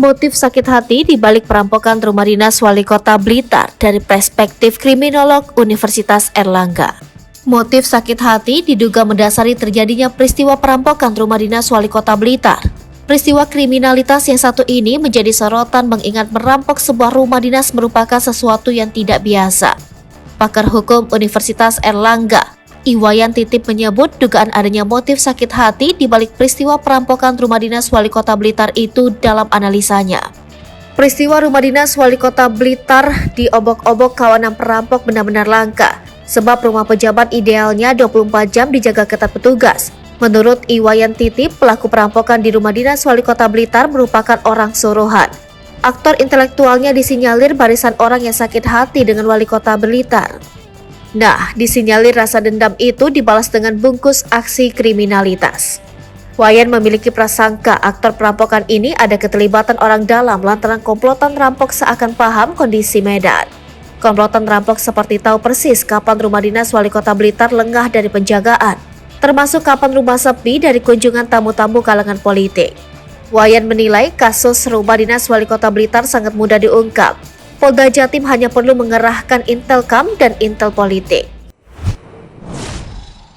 Motif sakit hati di balik perampokan rumah dinas Wali Kota Blitar dari perspektif kriminolog Universitas Airlangga. Motif sakit hati diduga mendasari terjadinya peristiwa perampokan rumah dinas Wali Kota Blitar. Peristiwa kriminalitas yang satu ini menjadi sorotan mengingat merampok sebuah rumah dinas merupakan sesuatu yang tidak biasa. Pakar hukum Universitas Airlangga, Iwayan Titip menyebut dugaan adanya motif sakit hati di balik peristiwa perampokan rumah dinas Wali Kota Blitar itu dalam analisanya. Peristiwa rumah dinas Wali Kota Blitar diobok-obok kawanan perampok benar-benar langka, sebab rumah pejabat idealnya 24 jam dijaga ketat petugas. Menurut Iwayan Titip, pelaku perampokan di rumah dinas Wali Kota Blitar merupakan orang suruhan. Aktor intelektualnya disinyalir barisan orang yang sakit hati dengan Wali Kota Blitar. Nah, disinyalir rasa dendam itu dibalas dengan bungkus aksi kriminalitas. Wayan memiliki prasangka aktor perampokan ini ada keterlibatan orang dalam lantaran komplotan rampok seakan paham kondisi Medan. Komplotan rampok seperti tahu persis kapan rumah dinas Wali Kota Blitar lengah dari penjagaan, termasuk kapan rumah sepi dari kunjungan tamu-tamu kalangan politik. Wayan menilai kasus rumah dinas Wali Kota Blitar sangat mudah diungkap. Polda Jatim hanya perlu mengerahkan Intelkam dan Intel Politik.